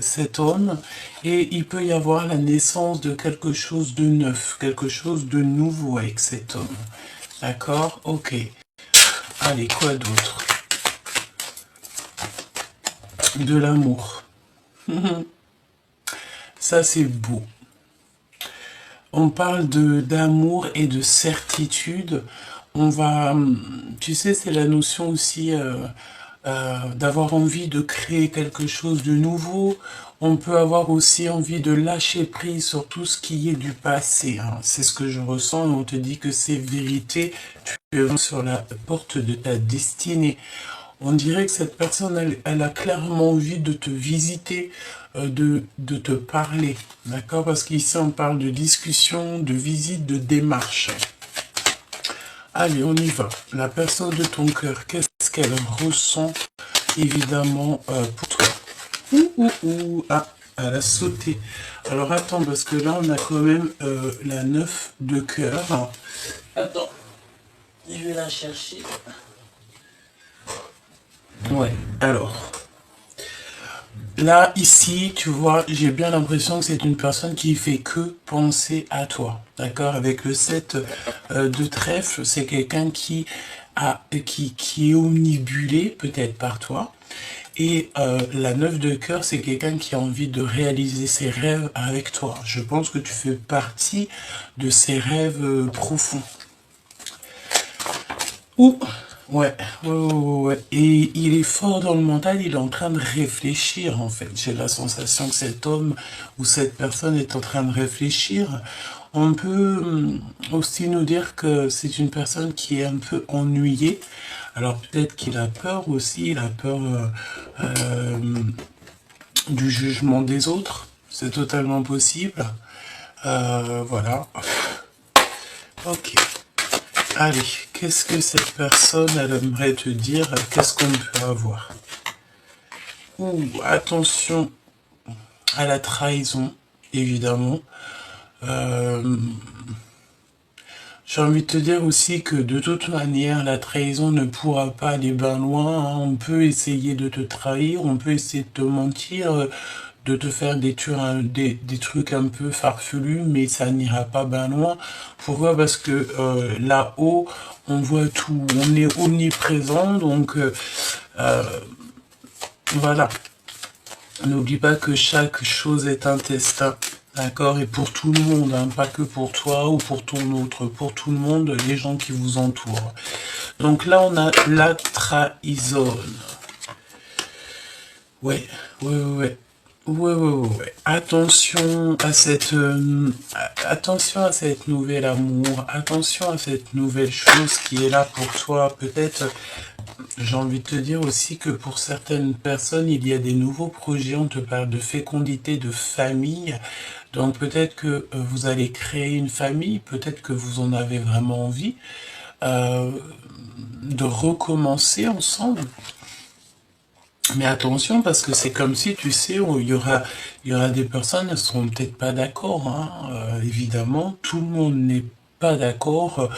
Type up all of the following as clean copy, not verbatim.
cet homme et il peut y avoir la naissance de quelque chose de neuf, quelque chose de nouveau avec cet homme. D'accord? Ok. Allez, quoi d'autre? De l'amour. Ça, c'est beau. On parle d'amour et de certitude. On va, tu sais, c'est la notion aussi d'avoir envie de créer quelque chose de nouveau. On peut avoir aussi envie de lâcher prise sur tout ce qui est du passé, hein. C'est ce que je ressens et on te dit que c'est vérité. Tu es sur la porte de ta destinée. On dirait que cette personne, elle a clairement envie de te visiter, de te parler, d'accord? Parce qu'ici, on parle de discussion, de visite, de démarche. Allez, on y va. La personne de ton cœur, qu'est-ce qu'elle ressent, évidemment, pour toi? Ah, elle a sauté. Alors, attends, parce que là, on a quand même la 9 de cœur. Attends, je vais la chercher. Ouais, alors, là, ici, tu vois, j'ai bien l'impression que c'est une personne qui fait que penser à toi, d'accord? Avec le 7 de trèfle, c'est quelqu'un qui est omnibulé, peut-être par toi. Et la 9 de cœur, c'est quelqu'un qui a envie de réaliser ses rêves avec toi. Je pense que tu fais partie de ses rêves profonds. Ouh, ouais. Et il est fort dans le mental, il est en train de réfléchir, en fait. J'ai la sensation que cet homme ou cette personne est en train de réfléchir. On peut aussi nous dire que c'est une personne qui est un peu ennuyée. Alors peut-être qu'il a peur aussi, il a peur du jugement des autres. C'est totalement possible. Voilà. Ok. Allez, qu'est-ce que cette personne, elle aimerait te dire? Qu'est-ce qu'on peut avoir? Ouh, attention à la trahison, évidemment. J'ai envie de te dire aussi que de toute manière, la trahison ne pourra pas aller bien loin, hein. On peut essayer de te trahir, on peut essayer de te mentir, de te faire des trucs un peu farfelus, mais ça n'ira pas bien loin. Pourquoi? Parce que là-haut, on voit tout, on est omniprésent, donc voilà. N'oublie pas que chaque chose est un destin, d'accord? Et pour tout le monde, hein, pas que pour toi ou pour ton autre, pour tout le monde, les gens qui vous entourent. Donc là, on a la trahison. Ouais. Attention à cette nouvelle amour, attention à cette nouvelle chose qui est là pour toi. Peut-être, j'ai envie de te dire aussi que pour certaines personnes, il y a des nouveaux projets. On te parle de fécondité, de famille. Donc peut-être que vous allez créer une famille, peut-être que vous en avez vraiment envie de recommencer ensemble. Mais attention, parce que c'est comme si, tu sais, il y aura des personnes, elles seront peut-être pas d'accord, hein. Évidemment, tout le monde n'est pas d'accord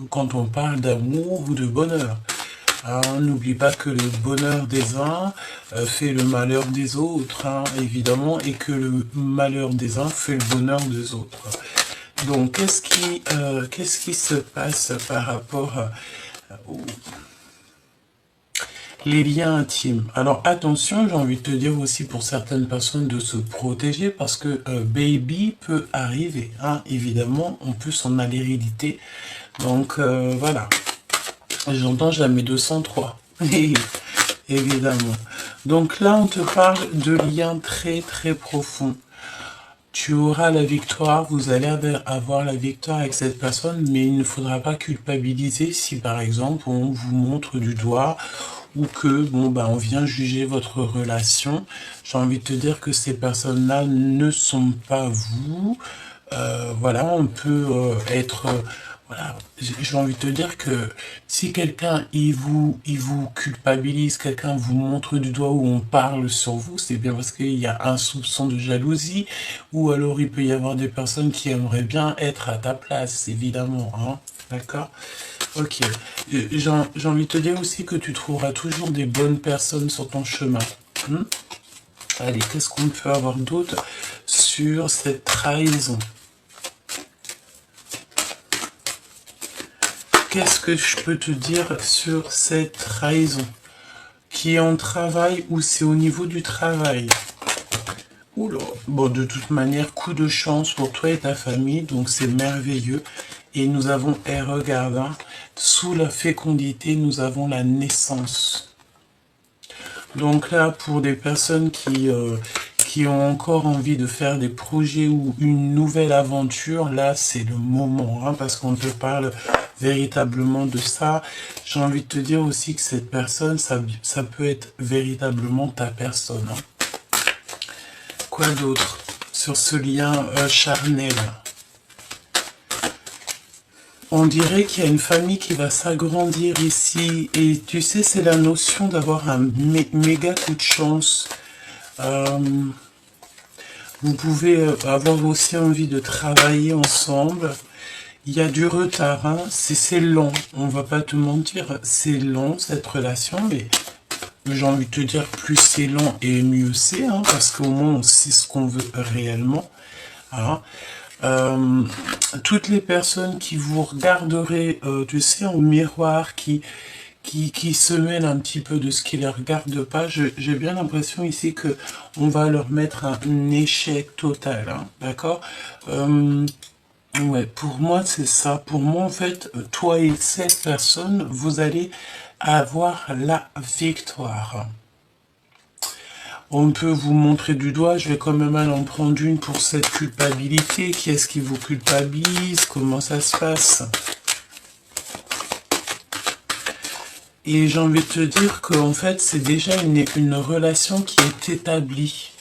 quand on parle d'amour ou de bonheur. Hein, n'oublie pas que le bonheur des uns fait le malheur des autres, hein, évidemment, et que le malheur des uns fait le bonheur des autres. Donc, qu'est-ce qui se passe par rapport au les liens intimes. Alors attention, j'ai envie de te dire aussi pour certaines personnes de se protéger parce que baby peut arriver, hein. Évidemment, on peut s'en aller héréditer. Donc voilà. J'entends jamais 203. Évidemment. Donc là, on te parle de liens très très profonds. Tu auras la victoire, vous allez avoir la victoire avec cette personne, mais il ne faudra pas culpabiliser si par exemple on vous montre du doigt ou que bon bah on vient juger votre relation. J'ai envie de te dire que ces personnes-là ne sont pas vous. Voilà, on peut être voilà, j'ai envie de te dire que si quelqu'un il vous culpabilise, quelqu'un vous montre du doigt ou on parle sur vous, c'est bien parce qu'il y a un soupçon de jalousie ou alors il peut y avoir des personnes qui aimeraient bien être à ta place, évidemment, hein. D'accord? Ok. J'ai envie de te dire aussi que tu trouveras toujours des bonnes personnes sur ton chemin. Allez, qu'est-ce qu'on peut avoir d'autre sur cette trahison? Qu'est-ce que je peux te dire sur cette trahison? Qui est en travail ou c'est au niveau du travail? Oula. Bon, de toute manière, coup de chance pour toi et ta famille, donc c'est merveilleux. Et nous avons, et regarde, hein, sous la fécondité, nous avons la naissance. Donc là, pour des personnes qui ont encore envie de faire des projets ou une nouvelle aventure, là, c'est le moment, hein, parce qu'on te parle véritablement de ça. J'ai envie de te dire aussi que cette personne, ça peut être véritablement ta personne. Hein. Quoi d'autre sur ce lien charnel? On dirait qu'il y a une famille qui va s'agrandir ici. Et tu sais, c'est la notion d'avoir un méga coup de chance. Vous pouvez avoir aussi envie de travailler ensemble. Il y a du retard, hein. C'est long. On va pas te mentir, c'est long cette relation, mais j'ai envie de te dire, plus c'est long et mieux c'est, hein, parce qu'au moins on sait ce qu'on veut réellement. Hein. Toutes les personnes qui vous regarderaient, tu sais, au miroir, qui se mêlent un petit peu de ce qui les regarde pas, j'ai bien l'impression ici que on va leur mettre un échec total, hein, d'accord? Ouais, pour moi c'est ça. Pour moi en fait, toi et cette personne, vous allez avoir la victoire. On peut vous montrer du doigt, je vais quand même aller en prendre une pour cette culpabilité. Qui est-ce qui vous culpabilise? Comment ça se passe? Et j'ai envie de te dire qu'en fait, c'est déjà une relation qui est établie.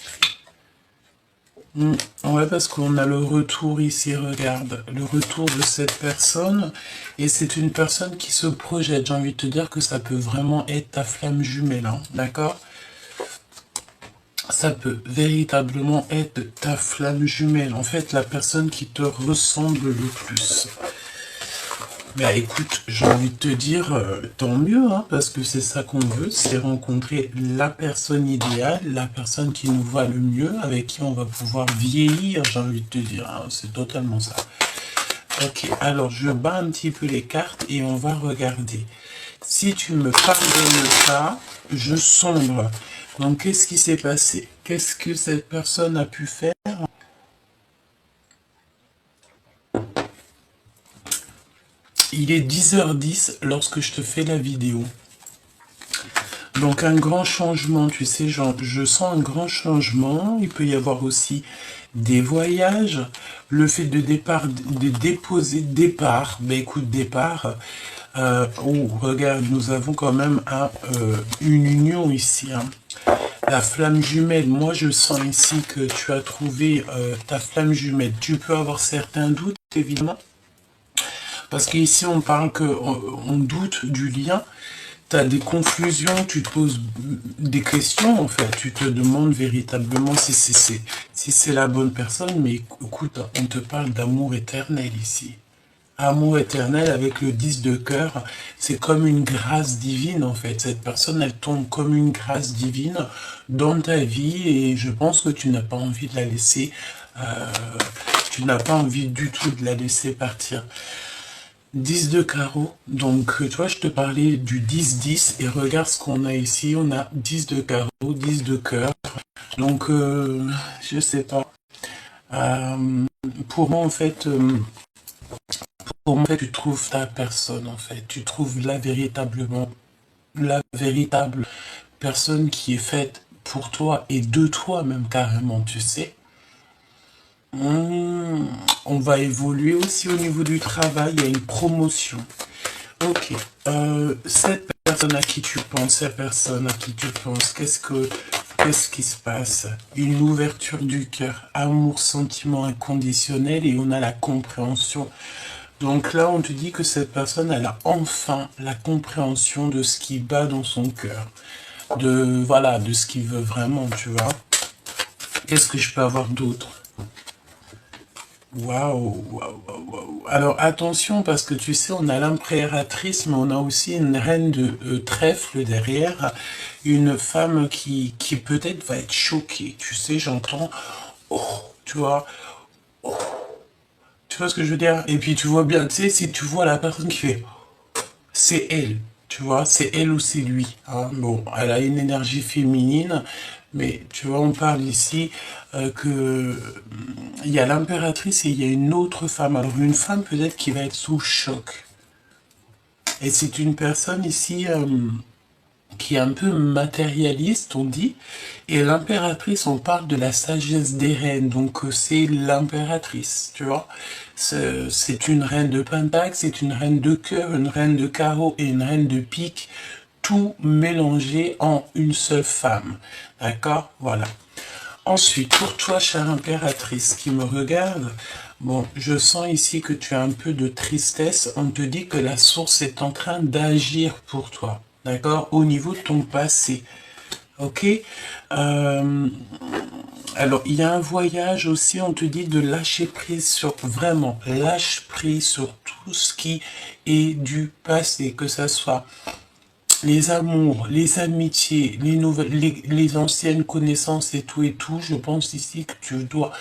Ouais, parce qu'on a le retour ici, regarde, le retour de cette personne, et c'est une personne qui se projette. J'ai envie de te dire que ça peut vraiment être ta flamme jumelle, hein, d'accord? Ça peut véritablement être ta flamme jumelle, en fait, la personne qui te ressemble le plus. Mais écoute, j'ai envie de te dire, tant mieux, hein, parce que c'est ça qu'on veut, c'est rencontrer la personne idéale, la personne qui nous va le mieux, avec qui on va pouvoir vieillir, j'ai envie de te dire, hein, c'est totalement ça. Ok, alors je bats un petit peu les cartes et on va regarder. Si tu me pardonnes pas, je sombre. Donc qu'est-ce qui s'est passé? Qu'est-ce que cette personne a pu faire? Il est 10h10 lorsque je te fais la vidéo. Donc un grand changement, tu sais, je sens un grand changement. Il peut y avoir aussi des voyages. Le fait de déposer départ. Ben écoute, départ. Oh, regarde, nous avons quand même une union ici. Hein. La flamme jumelle, moi je sens ici que tu as trouvé ta flamme jumelle. Tu peux avoir certains doutes, évidemment. Parce qu'ici on parle on doute du lien. Tu as des confusions, tu te poses des questions en fait, tu te demandes véritablement si c'est la bonne personne, mais écoute, on te parle d'amour éternel ici. Amour éternel avec le 10 de cœur, c'est comme une grâce divine en fait. Cette personne, elle tombe comme une grâce divine dans ta vie et je pense que tu n'as pas envie de la laisser, tu n'as pas envie du tout de la laisser partir. 10 de carreau, donc tu vois, je te parlais du 10-10 et regarde ce qu'on a ici, on a 10 de carreau, 10 de cœur, donc je sais pas. Pour moi en fait, tu trouves ta personne en fait, tu trouves la véritable personne qui est faite pour toi et de toi même carrément, tu sais. On va évoluer aussi au niveau du travail, il y a une promotion. Ok, cette personne à qui tu penses, qu'est-ce qui se passe? Une ouverture du cœur, amour, sentiment inconditionnel et on a la compréhension. Donc là, on te dit que cette personne, elle a enfin la compréhension de ce qui bat dans son cœur. Voilà, de ce qu'il veut vraiment, tu vois. Qu'est-ce que je peux avoir d'autre? Waouh, waouh, waouh, waouh. Alors attention, parce que tu sais, on a l'impératrice, mais on a aussi une reine de trèfle derrière, une femme qui peut-être va être choquée. Tu sais, j'entends, oh, tu vois, tu vois ce que je veux dire? Et puis tu vois bien, tu sais, si tu vois la personne qui fait, c'est elle, tu vois, c'est elle ou c'est lui, hein. Bon, elle a une énergie féminine, mais tu vois, on parle ici que il y a l'impératrice et il y a une autre femme. Alors une femme peut-être qui va être sous choc. Et c'est une personne ici qui est un peu matérialiste, on dit. Et l'impératrice, on parle de la sagesse des reines. Donc c'est l'impératrice, tu vois. C'est une reine de pentacle, c'est une reine de cœur, une reine de carreau et une reine de pique. Tout mélangé en une seule femme. D'accord? Voilà. Ensuite, pour toi, chère impératrice qui me regarde, bon, je sens ici que tu as un peu de tristesse. On te dit que la source est en train d'agir pour toi, d'accord, au niveau de ton passé. Ok. Euh, alors, il y a un voyage aussi, on te dit de lâcher prise sur, vraiment, lâche prise sur tout ce qui est du passé, que ça soit les amours, les amitiés, les nouvelles, les anciennes connaissances et tout, je pense ici que tu dois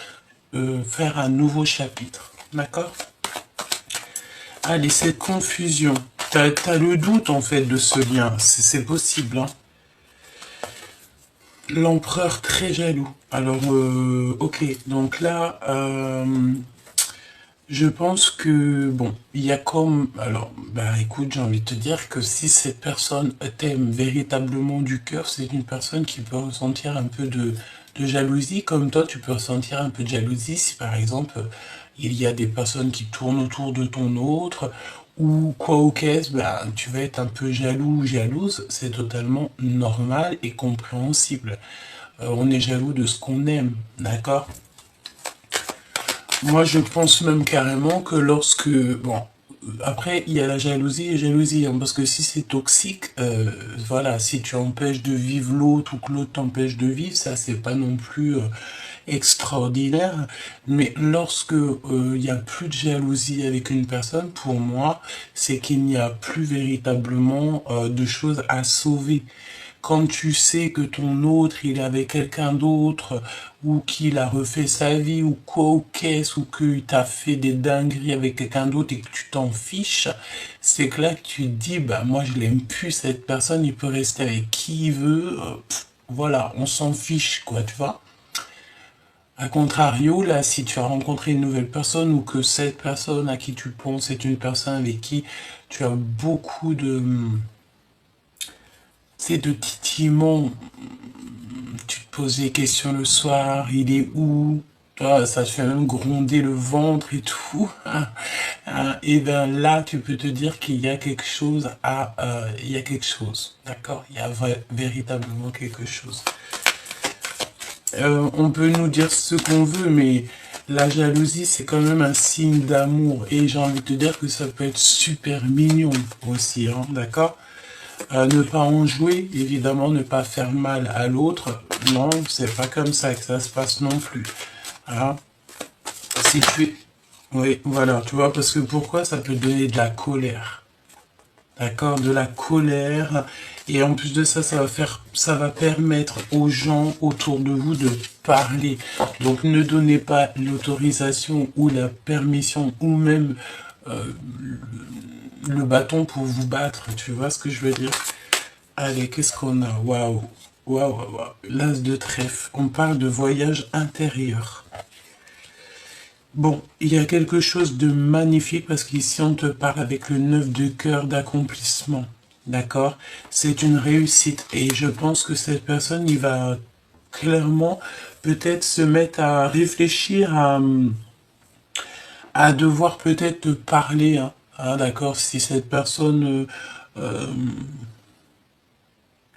faire un nouveau chapitre. D'accord? Allez, cette confusion. T'as le doute en fait de ce lien. C'est possible, hein. L'empereur très jaloux. Alors, ok. Donc là, je pense que, bon, il y a comme... Alors, bah écoute, j'ai envie de te dire que si cette personne t'aime véritablement du cœur, c'est une personne qui peut ressentir un peu de jalousie, comme toi, tu peux ressentir un peu de jalousie si, par exemple, il y a des personnes qui tournent autour de ton autre, ou quoi au caisse, bah, tu vas être un peu jaloux ou jalouse, c'est totalement normal et compréhensible. On est jaloux de ce qu'on aime, d'accord? Moi, je pense même carrément que lorsque... Bon, après, il y a la jalousie et jalousie, hein, parce que si c'est toxique, voilà, si tu empêches de vivre l'autre ou que l'autre t'empêche de vivre, ça, c'est pas non plus extraordinaire. Mais lorsque il y a plus de jalousie avec une personne, pour moi, c'est qu'il n'y a plus véritablement de choses à sauver. Quand tu sais que ton autre, il est avec quelqu'un d'autre, ou qu'il a refait sa vie, ou quoi, ou qu'est-ce, ou qu'il t'a fait des dingueries avec quelqu'un d'autre et que tu t'en fiches, c'est que là que tu te dis, bah moi je l'aime plus cette personne, il peut rester avec qui il veut, voilà, on s'en fiche, quoi, tu vois. A contrario, là, si tu as rencontré une nouvelle personne ou que cette personne à qui tu penses est une personne avec qui tu as beaucoup de, c'est de titillement, tu te poses des questions le soir, il est où? Toi, ça te fait même gronder le ventre et tout. Et bien là, tu peux te dire qu'il y a quelque chose à... il y a quelque chose, d'accord? Il y a véritablement quelque chose. On peut nous dire ce qu'on veut, mais la jalousie, c'est quand même un signe d'amour. Et j'ai envie de te dire que ça peut être super mignon aussi, hein, d'accord? Ne pas en jouer, évidemment, ne pas faire mal à l'autre. Non, c'est pas comme ça que ça se passe non plus. Hein. Si tu es... Oui, voilà, tu vois, parce que pourquoi ça peut donner de la colère? D'accord, de la colère. Et en plus de ça, ça va permettre aux gens autour de vous de parler. Donc ne donnez pas l'autorisation ou la permission ou même le bâton pour vous battre. Tu vois ce que je veux dire? Allez, qu'est-ce qu'on a? Waouh, waouh, waouh. L'as de trèfle. On parle de voyage intérieur. Bon, il y a quelque chose de magnifique parce qu'ici on te parle avec le 9 de cœur d'accomplissement. D'accord? C'est une réussite et je pense que cette personne, il va clairement peut-être se mettre à réfléchir à devoir peut-être te parler. Hein. Hein, d'accord? Si cette personne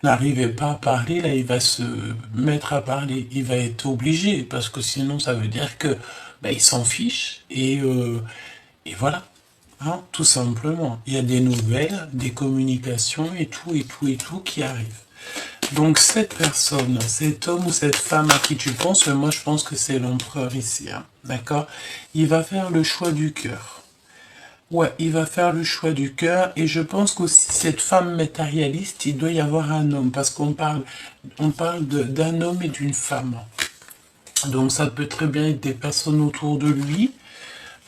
n'arrivait pas à parler, là, il va se mettre à parler. Il va être obligé parce que sinon, ça veut dire que ben, il s'en fiche et voilà. Hein, tout simplement. Il y a des nouvelles, des communications et tout qui arrivent. Donc cette personne, cet homme ou cette femme à qui tu penses, moi je pense que c'est l'empereur ici, hein, d'accord? Il va faire le choix du cœur. Ouais, il va faire le choix du cœur et je pense qu'aussi cette femme matérialiste, il doit y avoir un homme parce on parle d'un homme et d'une femme. Donc ça peut très bien être des personnes autour de lui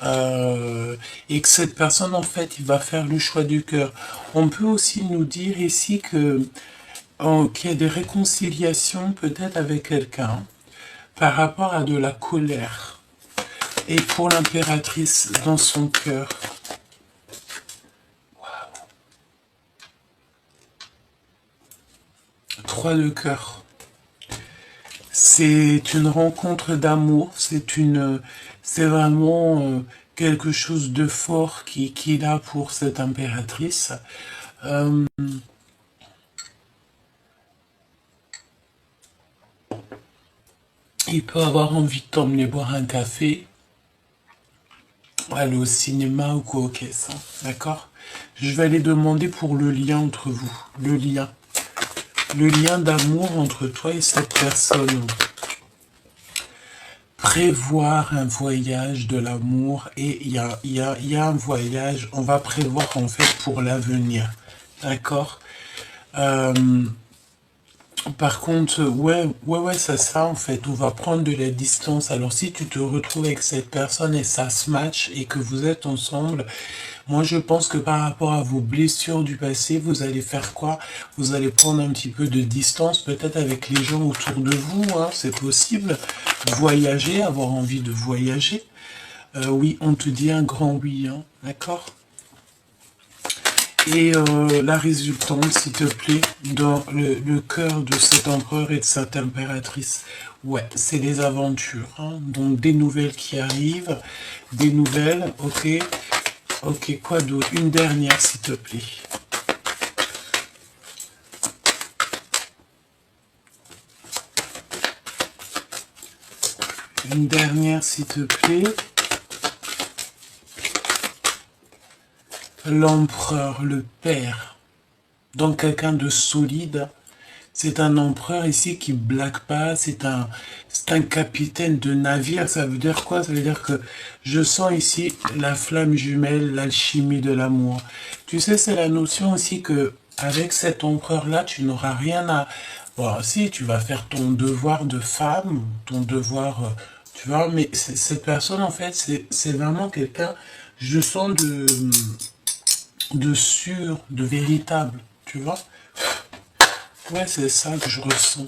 et que cette personne en fait, il va faire le choix du cœur. On peut aussi nous dire ici que qu'il y a des réconciliations peut-être avec quelqu'un par rapport à de la colère. Et pour l'impératrice dans son cœur. 3 de cœur. C'est une rencontre d'amour, c'est vraiment quelque chose de fort qui est là pour cette impératrice. Euh, il peut avoir envie de t'emmener boire un café, aller au cinéma ou quoi, ok, ça, d'accord? Je vais aller demander pour le lien entre vous, le lien d'amour entre toi et cette personne. Prévoir un voyage de l'amour et il y a un voyage, on va prévoir en fait pour l'avenir, d'accord? Euh, Par contre, ouais, c'est ça en fait. On va prendre de la distance. Alors, si tu te retrouves avec cette personne et ça se match et que vous êtes ensemble, moi je pense que par rapport à vos blessures du passé, vous allez faire quoi? Vous allez prendre un petit peu de distance, peut-être avec les gens autour de vous, hein, c'est possible. Voyager, avoir envie de voyager. Oui, on te dit un grand oui, hein, d'accord? Et la résultante, s'il te plaît, dans le cœur de cet empereur et de cette impératrice. Ouais, c'est les aventures, hein. Donc des nouvelles qui arrivent, des nouvelles, ok. Ok, quoi d'autre? Une dernière, s'il te plaît. Une dernière, s'il te plaît. L'empereur, le père. Donc quelqu'un de solide. C'est un empereur ici qui blague pas, c'est un capitaine de navire. Ça veut dire quoi? Ça veut dire que je sens ici la flamme jumelle, l'alchimie de l'amour. Tu sais, c'est la notion aussi que avec cet empereur-là, tu n'auras rien à... Bon, si, tu vas faire ton devoir de femme, ton devoir... tu vois, mais cette personne, en fait, c'est vraiment quelqu'un, je sens de sûr, de véritable, tu vois. Ouais, c'est ça que je ressens.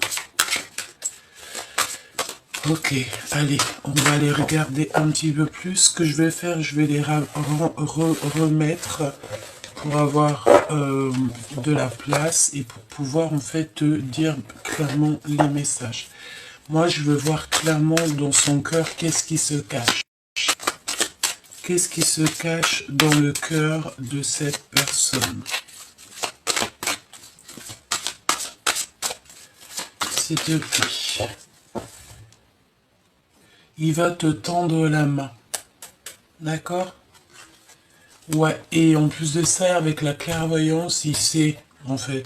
Ok, allez, on va aller regarder un petit peu plus. Ce que je vais faire, je vais les remettre pour avoir de la place et pour pouvoir en fait te dire clairement les messages. Moi, je veux voir clairement dans son cœur qu'est-ce qui se cache. Qu'est-ce qui se cache dans le cœur de cette personne? S'il te plaît. Il va te tendre la main. D'accord? Ouais, et en plus de ça, avec la clairvoyance, il sait, en fait.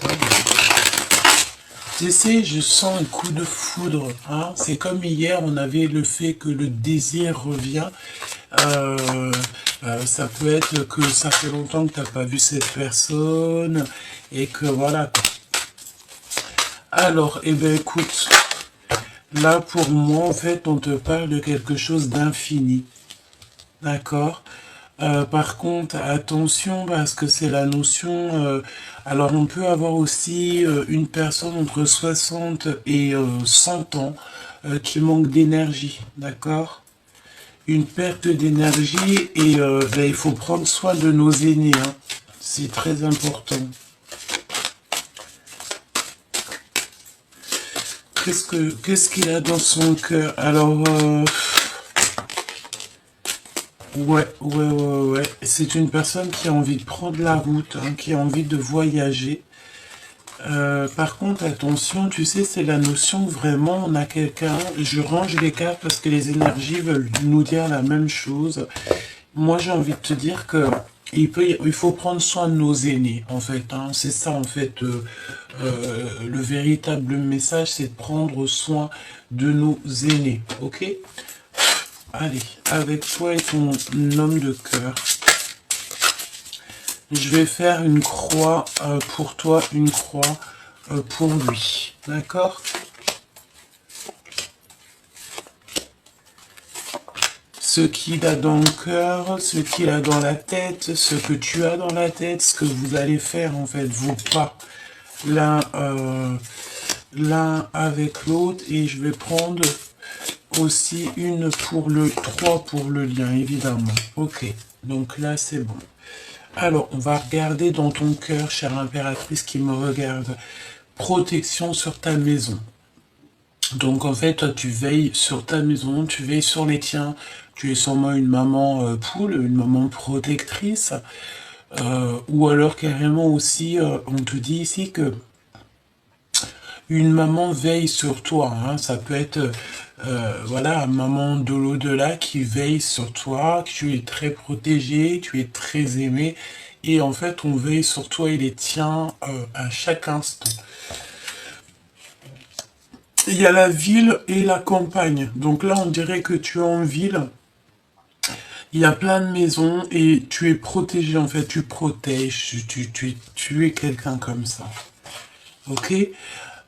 Tu sais, je sens un coup de foudre. Hein? C'est comme hier, on avait le fait que le désir revient. Ça peut être que ça fait longtemps que tu n'as pas vu cette personne et que voilà. Alors, eh bien écoute, là pour moi, en fait, on te parle de quelque chose d'infini. D'accord? Par contre, attention parce que c'est la notion. Alors, on peut avoir aussi une personne entre 60 et 100 ans qui manque d'énergie, d'accord? Une perte d'énergie et ben, il faut prendre soin de nos aînés, hein. C'est très important. Qu'est-ce qu'il a dans son cœur? Alors, ouais. C'est une personne qui a envie de prendre la route, hein, qui a envie de voyager. Par contre, attention, tu sais, c'est la notion vraiment, on a quelqu'un, je range les cartes parce que les énergies veulent nous dire la même chose. Moi, j'ai envie de te dire que il faut prendre soin de nos aînés, en fait, hein. C'est ça, en fait, le véritable message, c'est de prendre soin de nos aînés, ok? Allez, avec toi et ton homme de cœur, je vais faire une croix pour toi, une croix pour lui, d'accord? Ce qu'il a dans le cœur, ce qu'il a dans la tête, ce que tu as dans la tête, ce que vous allez faire en fait, vos pas, l'un avec l'autre, et je vais prendre aussi une pour le 3 pour le lien, évidemment. Ok, donc là c'est bon. Alors, on va regarder dans ton cœur, chère impératrice qui me regarde, protection sur ta maison. Donc en fait, toi, tu veilles sur ta maison, tu veilles sur les tiens, tu es sûrement une maman poule, une maman protectrice, ou alors carrément aussi, on te dit ici que une maman veille sur toi, hein. Ça peut être, voilà, maman de l'au-delà qui veille sur toi, que tu es très protégé, tu es très aimé, et en fait, on veille sur toi et les tiens à chaque instant. Il y a la ville et la campagne. Donc là, on dirait que tu es en ville. Il y a plein de maisons et tu es protégé, en fait. Tu protèges, tu es quelqu'un comme ça. Ok?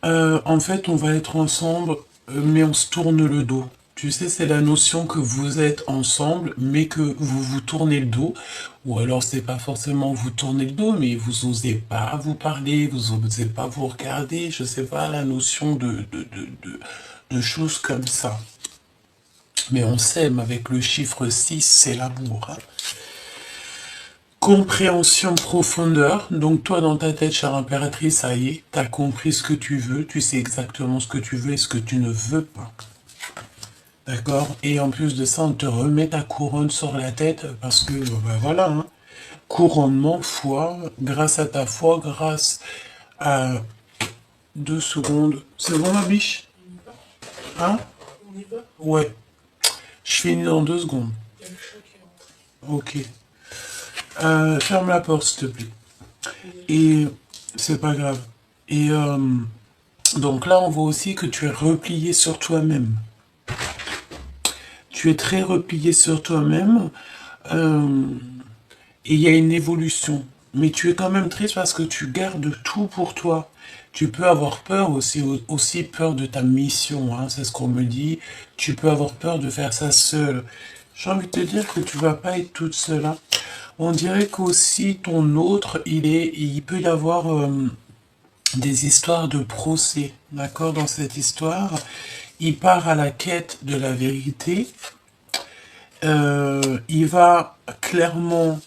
En fait, on va être ensemble, mais on se tourne le dos. Tu sais, c'est la notion que vous êtes ensemble, mais que vous vous tournez le dos. Ou alors, c'est pas forcément vous tourner le dos, mais vous osez pas vous parler, vous osez pas vous regarder. Je sais pas, la notion de choses comme ça. Mais on s'aime avec le chiffre 6, c'est l'amour, hein. Compréhension profondeur. Donc toi, dans ta tête, chère impératrice, ça y est, tu as compris ce que tu veux, tu sais exactement ce que tu veux et ce que tu ne veux pas. D'accord? Et en plus de ça, on te remet ta couronne sur la tête parce que, ben voilà, hein, couronnement, foi, grâce à ta foi, grâce à 2 secondes. C'est bon, ma biche? Hein? Ouais. Je finis dans 2 secondes. Ok. Ferme la porte, s'il te plaît. Et c'est pas grave. Et donc là, on voit aussi que tu es replié sur toi-même. Tu es très replié sur toi-même. Et il y a une évolution. Mais tu es quand même triste parce que tu gardes tout pour toi. Tu peux avoir peur aussi peur de ta mission, hein, c'est ce qu'on me dit. Tu peux avoir peur de faire ça seul. J'ai envie de te dire que tu vas pas être toute seule, hein. On dirait qu'aussi ton autre, il peut y avoir des histoires de procès, d'accord? Dans cette histoire, il part à la quête de la vérité. Il va clairement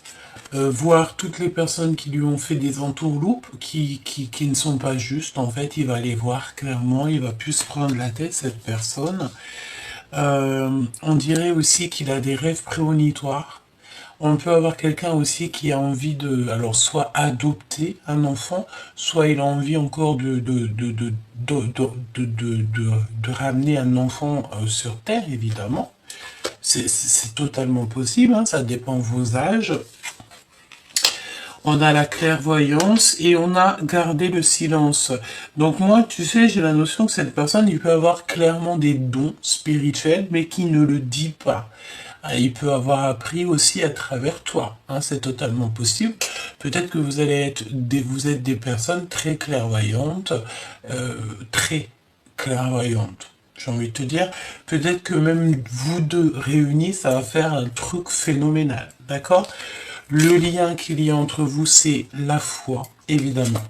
voir toutes les personnes qui lui ont fait des entourloupes, qui ne sont pas justes. En fait, il va les voir clairement, il va plus se prendre la tête, cette personne. On dirait aussi qu'il a des rêves prémonitoires. On peut avoir quelqu'un aussi qui a envie de, alors soit adopter un enfant, soit il a envie encore de ramener un enfant sur Terre, évidemment. C'est totalement possible, hein, ça dépend de vos âges. On a la clairvoyance et on a gardé le silence. Donc moi, tu sais, j'ai la notion que cette personne, il peut avoir clairement des dons spirituels, mais qui ne le dit pas. Il peut avoir appris aussi à travers toi, hein, c'est totalement possible. Peut-être que vous êtes des personnes très clairvoyantes, très clairvoyantes. J'ai envie de te dire, peut-être que même vous deux réunis, ça va faire un truc phénoménal, d'accord? Le lien qu'il y a entre vous, c'est la foi, évidemment.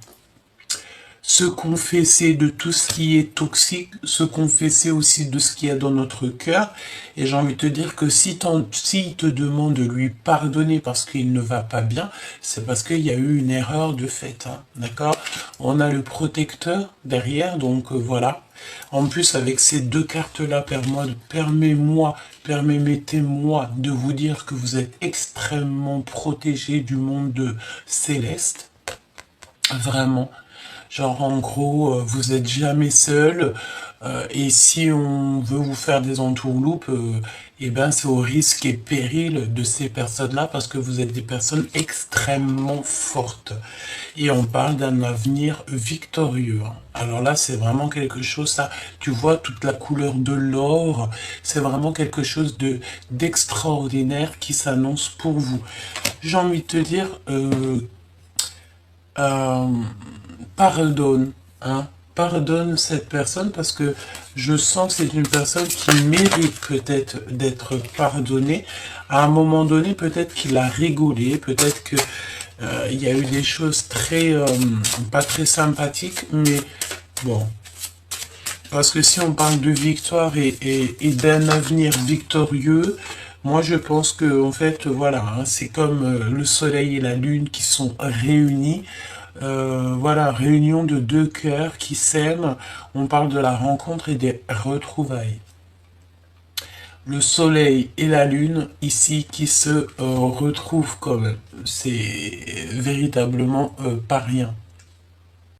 Se confesser de tout ce qui est toxique, se confesser aussi de ce qu'il y a dans notre cœur. Et j'ai envie de te dire que s'il te demande de lui pardonner parce qu'il ne va pas bien, c'est parce qu'il y a eu une erreur de fait, hein, d'accord? On a le protecteur derrière, donc voilà. En plus, avec ces 2 cartes-là, permettez-moi de vous dire que vous êtes extrêmement protégé du monde céleste. Vraiment. Genre, en gros, vous êtes jamais seul. Et si on veut vous faire des entourloupes, eh ben, c'est au risque et péril de ces personnes-là parce que vous êtes des personnes extrêmement fortes. Et on parle d'un avenir victorieux. Alors là, c'est vraiment quelque chose, ça, tu vois, toute la couleur de l'or, c'est vraiment quelque chose de d'extraordinaire qui s'annonce pour vous. J'ai envie de te dire, euh, pardonne, hein, pardonne cette personne parce que je sens que c'est une personne qui mérite peut-être d'être pardonnée. À un moment donné, peut-être qu'il a rigolé, peut-être que il y a eu des choses très pas très sympathiques, mais bon, parce que si on parle de victoire et d'un avenir victorieux, moi je pense que en fait voilà, hein, c'est comme le soleil et la lune qui sont réunis. Voilà, réunion de deux cœurs qui s'aiment. On parle de la rencontre et des retrouvailles. Le soleil et la lune ici qui se retrouvent quand même. C'est véritablement pas rien.